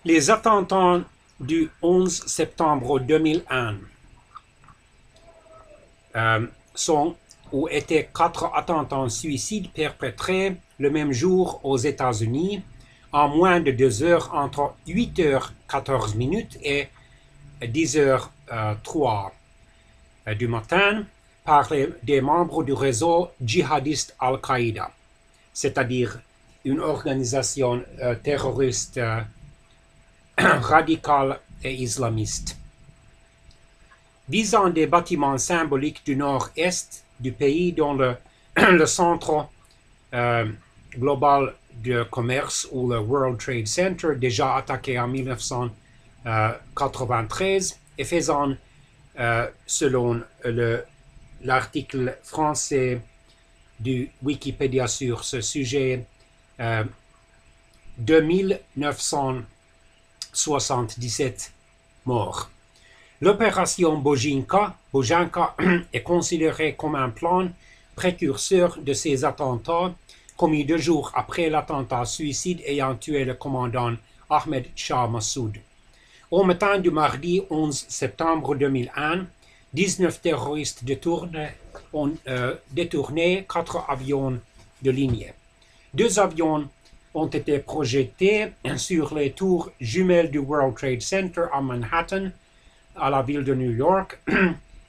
Les attentats du 11 septembre 2001 sont ou étaient 4 attentats suicides perpétrés le même jour aux États-Unis en moins de 2 heures entre 8h14 et 10h03 du matin par des membres du réseau djihadiste Al-Qaïda, c'est-à-dire une organisation terroriste radicale et islamiste. Visant des bâtiments symboliques du nord-est du pays dont le centre global de commerce ou le World Trade Center, déjà attaqué en 1993, et faisant, selon l'article français du Wikipédia sur ce sujet, 2977 morts. L'opération Bojinka est considérée comme un plan précurseur de ces attentats commis 2 jours après l'attentat suicide ayant tué le commandant Ahmed Shah Massoud. Au matin du mardi 11 septembre 2001, 19 terroristes ont détourné 4 avions de ligne. 2 avions ont été projetés sur les tours jumelles du World Trade Center à Manhattan, à la ville de New York,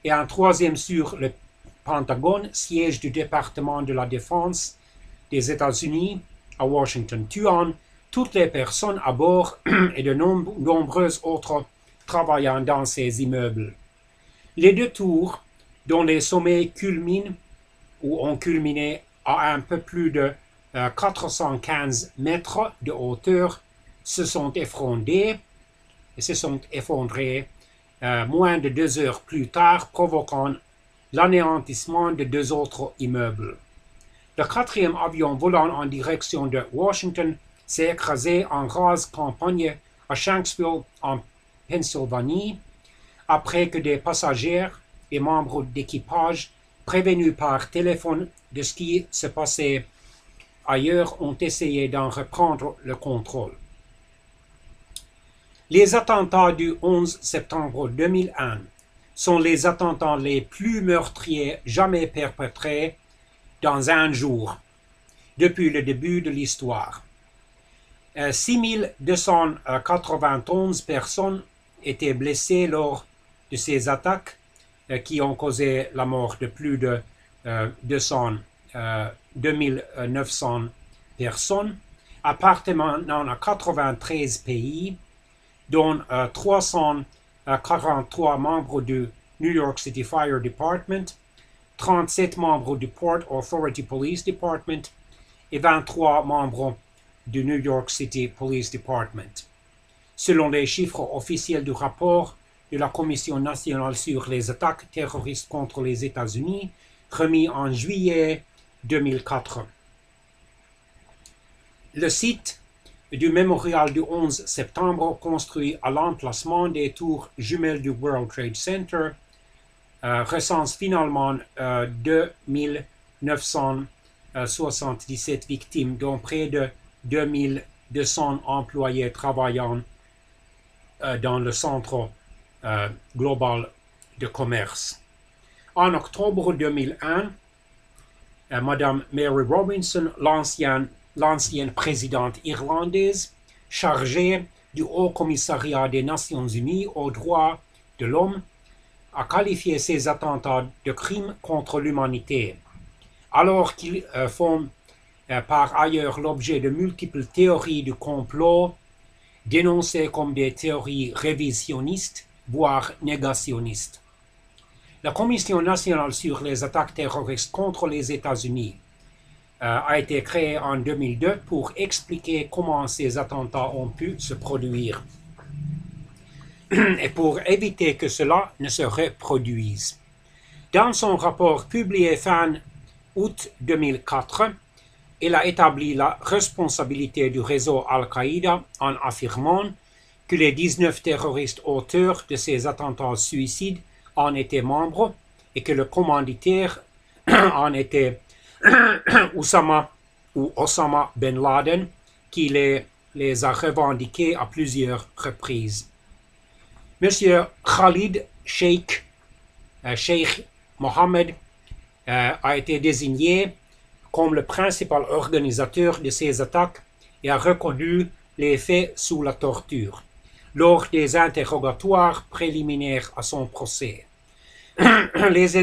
et un 3e sur le Pentagone, siège du département de la Défense des États-Unis à Washington, tuant toutes les personnes à bord et de nombreuses autres travaillant dans ces immeubles. Les 2 tours, dont les sommets culminent ou ont culminé à un peu plus de 415 mètres de hauteur, se sont effondrés moins de 2 heures plus tard, provoquant l'anéantissement de 2 autres immeubles. Le 4e avion volant en direction de Washington s'est écrasé en rase campagne à Shanksville, en Pennsylvanie, après que des passagers et membres d'équipage prévenus par téléphone de ce qui se passait ailleurs ont essayé d'en reprendre le contrôle. Les attentats du 11 septembre 2001 sont les attentats les plus meurtriers jamais perpétrés dans un jour depuis le début de l'histoire. 6291 personnes étaient blessées lors de ces attaques qui ont causé la mort de plus de 2900 personnes, appartenant à 93 pays, dont 343 membres du New York City Fire Department, 37 membres du Port Authority Police Department et 23 membres du New York City Police Department. Selon les chiffres officiels du rapport de la Commission nationale sur les attaques terroristes contre les États-Unis, remis en juillet 2004. Le site du mémorial du 11 septembre, construit à l'emplacement des tours jumelles du World Trade Center, recense finalement 2977 victimes, dont près de 2200 employés travaillant dans le centre global de commerce. En octobre 2001, Madame Mary Robinson, l'ancienne présidente irlandaise chargée du Haut Commissariat des Nations Unies aux droits de l'homme, a qualifié ces attentats de crimes contre l'humanité, alors qu'ils font par ailleurs l'objet de multiples théories du complot, dénoncées comme des théories révisionnistes, voire négationnistes. La Commission nationale sur les attaques terroristes contre les États-Unis a été créée en 2002 pour expliquer comment ces attentats ont pu se produire et pour éviter que cela ne se reproduise. Dans son rapport publié fin août 2004, elle a établi la responsabilité du réseau Al-Qaïda en affirmant que les 19 terroristes auteurs de ces attentats suicides en étaient membres et que le commanditaire en était Osama Ben Laden, qu'il est les a revendiqués à plusieurs reprises. Monsieur Khalid Sheikh Mohammed a été désigné comme le principal organisateur de ces attaques et a reconnu les faits sous la torture lors des interrogatoires préliminaires à son procès. Les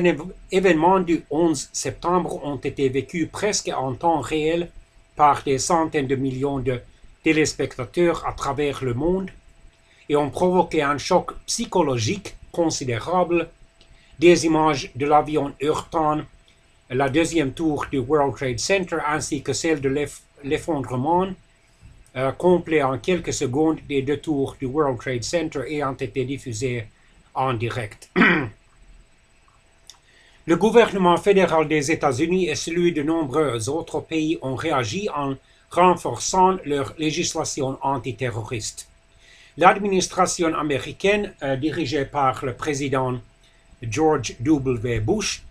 événements du 11 septembre ont été vécus presque en temps réel par des centaines de millions de téléspectateurs à travers le monde et ont provoqué un choc psychologique considérable. Des images de l'avion heurtant la deuxième tour du World Trade Center ainsi que celle de l'effondrement complet en quelques secondes des deux tours du World Trade Center ayant été diffusées en direct. Le gouvernement fédéral des États-Unis et celui de nombreux autres pays ont réagi en renforçant leur législation antiterroriste. L'administration américaine, dirigée par le président George W. Bush,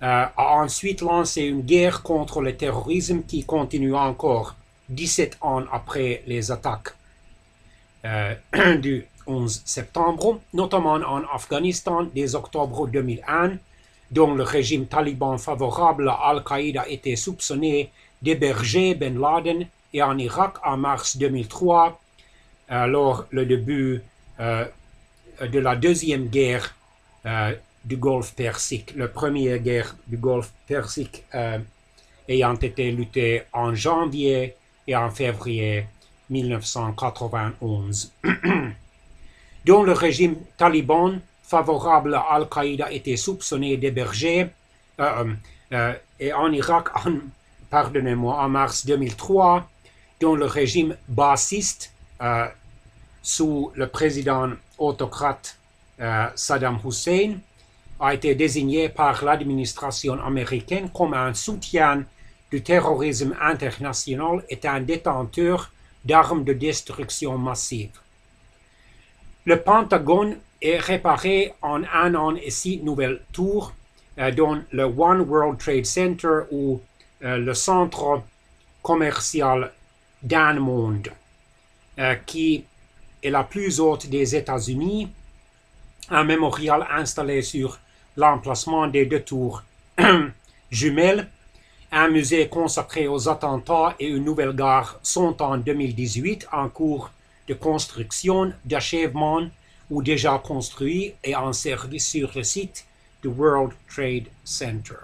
a ensuite lancé une guerre contre le terrorisme qui continue encore 17 ans après les attaques du 11 septembre, notamment en Afghanistan dès octobre 2001, dont le régime taliban favorable à Al-Qaïda était soupçonné d'héberger Ben Laden, et en Irak en mars 2003, lors du début de la deuxième guerre du Golfe Persique, la première guerre du Golfe Persique ayant été luttée en janvier et en février 1991, dont le régime taliban favorable à Al-Qaïda était soupçonné d'héberger, et en Irak, en mars 2003, dont le régime bassiste sous le président autocrate Saddam Hussein a été désigné par l'administration américaine comme un soutien du terrorisme international et un détenteur d'armes de destruction massive. Le Pentagone est réparé en 1 an et 6 nouvelles tours, dont le One World Trade Center ou le centre commercial d'un monde, qui est la plus haute des États-Unis, un mémorial installé sur l'emplacement des deux tours jumelles, un musée consacré aux attentats et une nouvelle gare sont en 2018 en cours de construction, d'achèvement ou déjà construits et en service sur le site du World Trade Center.